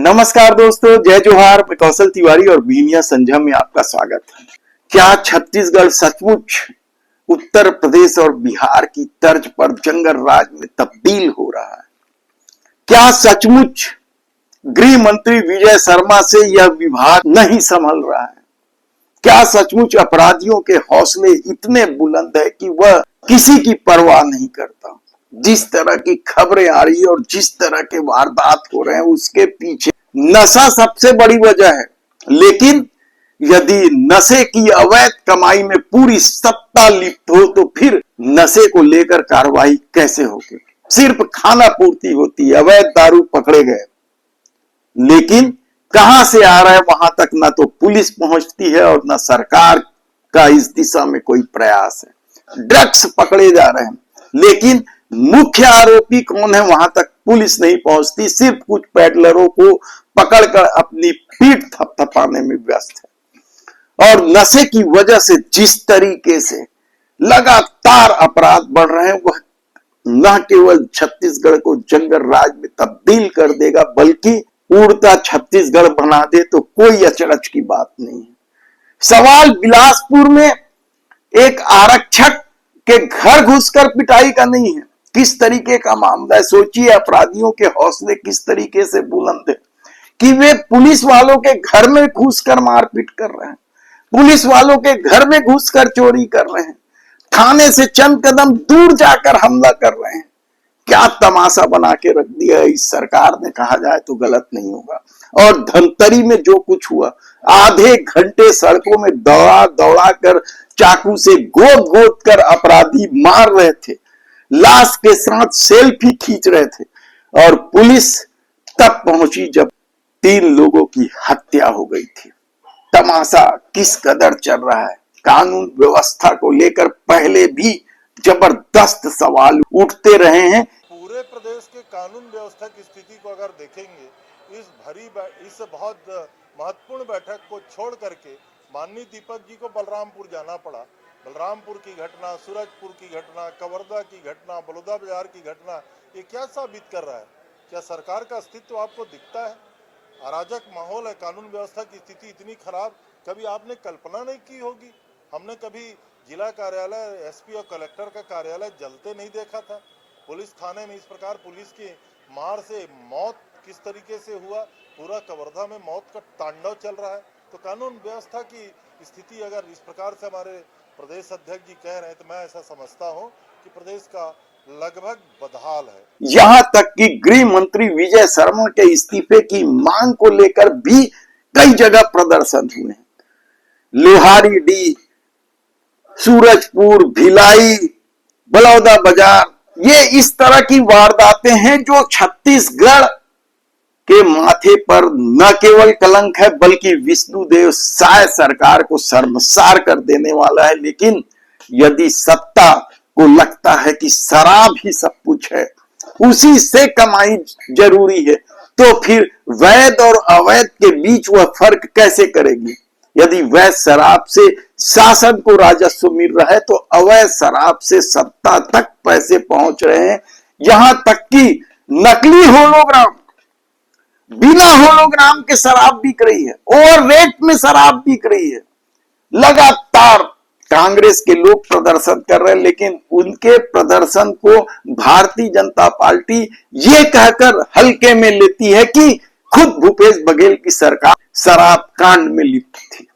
नमस्कार दोस्तों, जय जोहार। मैं कौशल तिवारी और बीनिया संजय में आपका स्वागत है। क्या छत्तीसगढ़ सचमुच उत्तर प्रदेश और बिहार की तर्ज पर जंगल राज में तब्दील हो रहा है? क्या सचमुच गृह मंत्री विजय शर्मा से यह विभाग नहीं संभल रहा है? क्या सचमुच अपराधियों के हौसले इतने बुलंद है कि वह किसी की परवाह नहीं करता? जिस तरह की खबरें आ रही है और जिस तरह के वारदात हो रहे हैं, उसके पीछे नशा सबसे बड़ी वजह है। लेकिन यदि नशे की अवैध कमाई में पूरी सत्ता लिप्त हो तो फिर नशे को लेकर कार्रवाई कैसे होगी? सिर्फ खाना पूर्ति होती है, अवैध दारू पकड़े गए, लेकिन कहां से आ रहा है वहां तक ना तो पुलिस पहुंचती है और ना सरकार का इस दिशा में कोई प्रयास है। ड्रग्स पकड़े जा रहे हैं, लेकिन मुख्य आरोपी कौन है वहां तक पुलिस नहीं पहुंचती। सिर्फ कुछ पैडलरों को पकड़कर अपनी पीठ थपथपाने में व्यस्त है। और नशे की वजह से जिस तरीके से लगातार अपराध बढ़ रहे हैं, वह न केवल छत्तीसगढ़ को जंगल राज में तब्दील कर देगा, बल्कि उड़ता छत्तीसगढ़ बना दे तो कोई अचरज की बात नहीं है। सवाल बिलासपुर में एक आरक्षक के घर घुसकर पिटाई का नहीं है, किस तरीके का मामला है। सोचिए, अपराधियों के हौसले किस तरीके से बुलंद है कि वे पुलिस वालों के घर में घुसकर मारपीट कर रहे हैं, पुलिस वालों के घर में घुसकर चोरी कर रहे हैं, थाने से चंद कदम दूर जाकर हमला कर रहे हैं। क्या तमाशा बना के रख दिया है इस सरकार ने, कहा जाए तो गलत नहीं होगा। और धमतरी में जो कुछ हुआ, आधे घंटे सड़कों में दौड़ा दौड़ा कर चाकू से गोद गोद कर अपराधी मार रहे थे, लाश के साथ सेल्फी खींच रहे थे, और पुलिस तब पहुंची जब 3 लोगों की हत्या हो गई थी। तमाशा किस कदर चल रहा है। कानून व्यवस्था को लेकर पहले भी जबरदस्त सवाल उठते रहे हैं। पूरे प्रदेश के कानून व्यवस्था की स्थिति को अगर देखेंगे, इस बहुत महत्वपूर्ण बैठक को छोड़ करके माननीय दीपक जी को बलरामपुर जाना पड़ा। बलरामपुर की घटना, सूरजपुर की घटना, कवर्धा की घटना, बलौदा बाजार की घटना, ये क्या साबित कर रहा है? क्या सरकार का अस्तित्व आपको दिखता है? अराजक माहौल है, कानून व्यवस्था की स्थिति इतनी खराब कभी आपने कल्पना नहीं की होगी। हमने कभी जिला कार्यालय, एसपी और कलेक्टर का कार्यालय जलते नहीं देखा था। पुलिस थाने में इस प्रकार पुलिस की मार से मौत किस तरीके से हुआ, पूरा कवर्धा में मौत का तांडव चल रहा है। तो कानून व्यवस्था की स्थिति अगर इस प्रकार से हमारे प्रदेश अध्यक्ष जी कह रहे हैं, तो मैं ऐसा समझता हूं कि प्रदेश का लगभग बदहाल है। यहां तक कि गृह मंत्री विजय शर्मा के इस्तीफे की मांग को लेकर भी कई जगह प्रदर्शन हुए हैं। लोहारीडीह, सूरजपुर, भिलाई, बलौदा बाजार, ये इस तरह की वारदातें हैं जो छत्तीसगढ़ के माथे पर न केवल कलंक है, बल्कि विष्णुदेव साय सरकार को शर्मसार कर देने वाला है। लेकिन यदि सत्ता को लगता है कि शराब ही सब कुछ है, उसी से कमाई जरूरी है, तो फिर वैध और अवैध के बीच वह फर्क कैसे करेगी? यदि वैध शराब से शासन को राजस्व मिल रहा है, तो अवैध शराब से सत्ता तक पैसे पहुंच रहे हैं। यहां तक कि नकली होलोग्राम, बिना होलोग्राम के शराब बिक रही है, ओवर रेट में शराब बिक रही है। लगातार कांग्रेस के लोग प्रदर्शन कर रहे हैं, लेकिन उनके प्रदर्शन को भारतीय जनता पार्टी ये कहकर हल्के में लेती है कि खुद भूपेश बघेल की सरकार शराब कांड में लिप्त थी।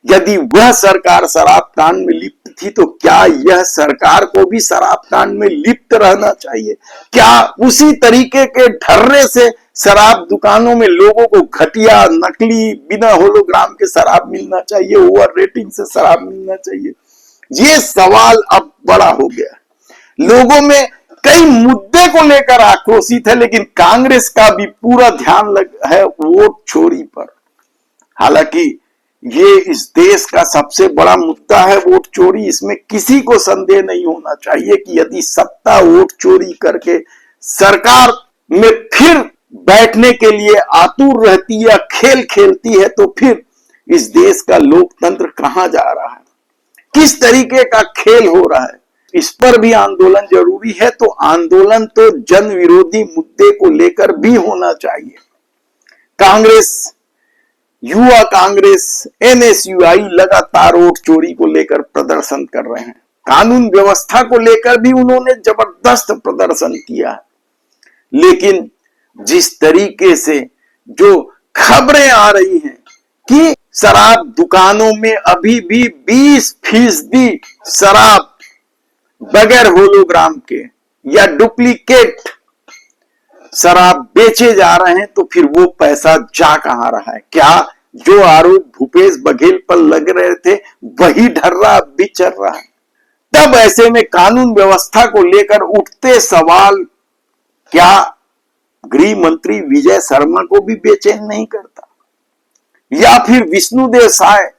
यदि वह सरकार शराब कांड में लिप्त थी, तो क्या यह सरकार को भी शराब कांड में लिप्त रहना चाहिए? क्या उसी तरीके के ढर्रे से शराब दुकानों में लोगों को घटिया, नकली, बिना होलोग्राम के शराब मिलना चाहिए, ओवर रेटिंग से शराब मिलना चाहिए? ये सवाल अब बड़ा हो गया। लोगों में कई मुद्दे को लेकर आक्रोशित है, लेकिन कांग्रेस का भी पूरा ध्यान है वोट चोरी पर। हालांकि ये इस देश का सबसे बड़ा मुद्दा है वोट चोरी, इसमें किसी को संदेह नहीं होना चाहिए कि यदि सत्ता वोट चोरी करके सरकार में फिर बैठने के लिए आतुर रहती है, खेल खेलती है, तो फिर इस देश का लोकतंत्र कहां जा रहा है? किस तरीके का खेल हो रहा है? इस पर भी आंदोलन जरूरी है। तो आंदोलन तो जन विरोधी मुद्दे को लेकर भी होना चाहिए। कांग्रेस, युवा कांग्रेस, एनएसयूआई लगातार वोट चोरी को लेकर प्रदर्शन कर रहे हैं। कानून व्यवस्था को लेकर भी उन्होंने जबरदस्त प्रदर्शन किया। लेकिन जिस तरीके से जो खबरें आ रही हैं कि शराब दुकानों में अभी भी 20% शराब बगैर होलोग्राम के या डुप्लीकेट शराब बेचे जा रहे हैं, तो फिर वो पैसा जा कहां रहा है? क्या जो आरोप भूपेश बघेल पर लग रहे थे वही ढर्रा अब भी चल रहा है? तब ऐसे में कानून व्यवस्था को लेकर उठते सवाल क्या गृह मंत्री विजय शर्मा को भी बेचैन नहीं करता? या फिर विष्णुदेव साय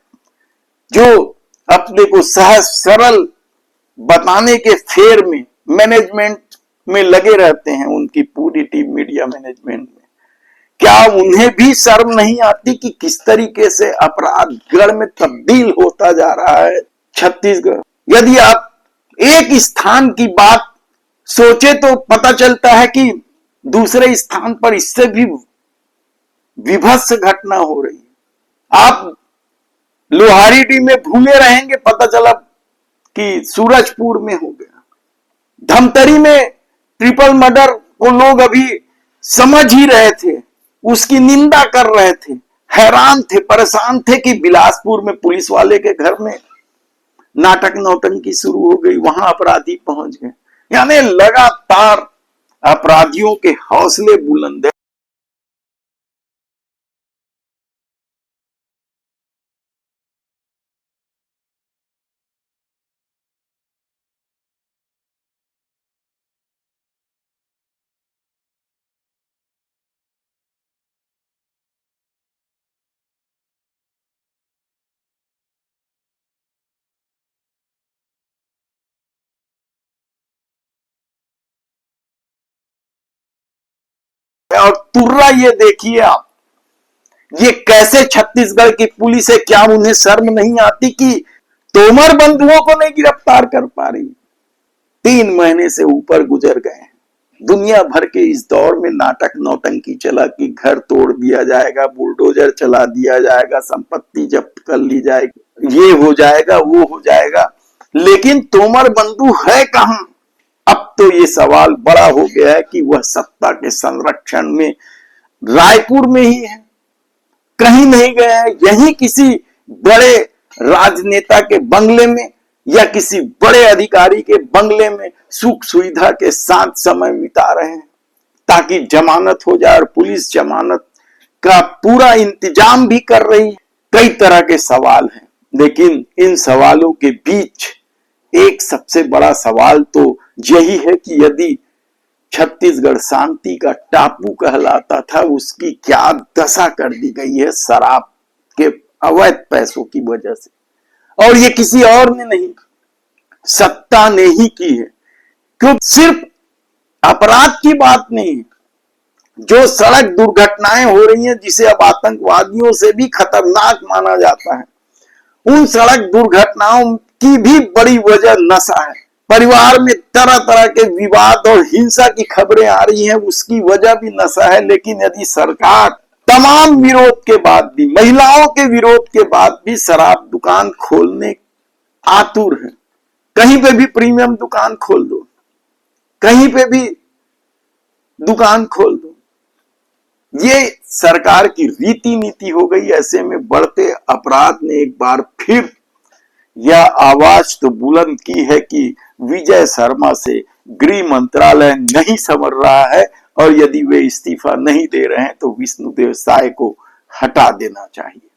जो अपने को सहज सरल बताने के फेर में मैनेजमेंट में लगे रहते हैं, उनकी पूरी टीम मीडिया मैनेजमेंट में, क्या उन्हें भी शर्म नहीं आती कि किस तरीके से अपराध गढ़ में तब्दील होता जा रहा है छत्तीसगढ़? यदि आप एक स्थान की बात सोचे तो पता चलता है कि दूसरे स्थान पर इससे भी विभत्स घटना हो रही है। आप लोहारीडी में भूले रहेंगे, पता चला कि सूरजपुर में हो गया। धमतरी में ट्रिपल मर्डर को लोग अभी समझ ही रहे थे, उसकी निंदा कर रहे थे, हैरान थे, परेशान थे कि बिलासपुर में पुलिस वाले के घर में नाटक नौटंकी शुरू हो गई, वहां अपराधी पहुंच गए। यानी लगातार अपराधियों के हौसले बुलंद है। और तुर्रा ये देखिए आप, ये कैसे छत्तीसगढ़ की पुलिस है, क्या उन्हें शर्म नहीं आती कि तोमर बंधुओं को नहीं गिरफ्तार कर पा रही? 3 महीने से ऊपर गुजर गए। दुनिया भर के इस दौर में नाटक नौटंकी चला कि घर तोड़ दिया जाएगा, बुलडोजर चला दिया जाएगा, संपत्ति जब्त कर ली जाएगी, ये हो जाएगा, वो हो जाएगा। लेकिन तोमर बंधु है कहां? अब तो ये सवाल बड़ा हो गया है कि वह सत्ता के संरक्षण में रायपुर में ही है, कहीं नहीं गया है। यही किसी बड़े राजनेता के बंगले में या किसी बड़े अधिकारी के बंगले में सुख सुविधा के साथ समय बिता रहे हैं ताकि जमानत हो जाए, और पुलिस जमानत का पूरा इंतजाम भी कर रही है। कई तरह के सवाल हैं, लेकिन इन सवालों के बीच एक सबसे बड़ा सवाल तो यही है कि यदि छत्तीसगढ़ शांति का टापू कहलाता था, उसकी क्या दशा कर दी गई है शराब के अवैध पैसों की वजह से। और ये किसी और ने नहीं, सत्ता ने ही की है। क्यों? सिर्फ अपराध की बात नहीं है, जो सड़क दुर्घटनाएं हो रही हैं, जिसे अब आतंकवादियों से भी खतरनाक माना जाता है, उन सड़क दुर्घटनाओं की भी बड़ी वजह नशा है। परिवार में तरह तरह के विवाद और हिंसा की खबरें आ रही हैं, उसकी वजह भी नशा है। लेकिन यदि सरकार तमाम विरोध के बाद भी, महिलाओं के विरोध के बाद भी शराब दुकान खोलने आतुर है, कहीं पे भी प्रीमियम दुकान खोल दो, कहीं पे भी दुकान खोल दो, ये सरकार की रीति नीति हो गई। ऐसे में बढ़ते अपराध ने एक बार फिर यह आवाज तो बुलंद की है कि विजय शर्मा से गृह मंत्रालय नहीं संभल रहा है, और यदि वे इस्तीफा नहीं दे रहे हैं तो विष्णुदेव साय को हटा देना चाहिए।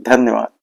धन्यवाद।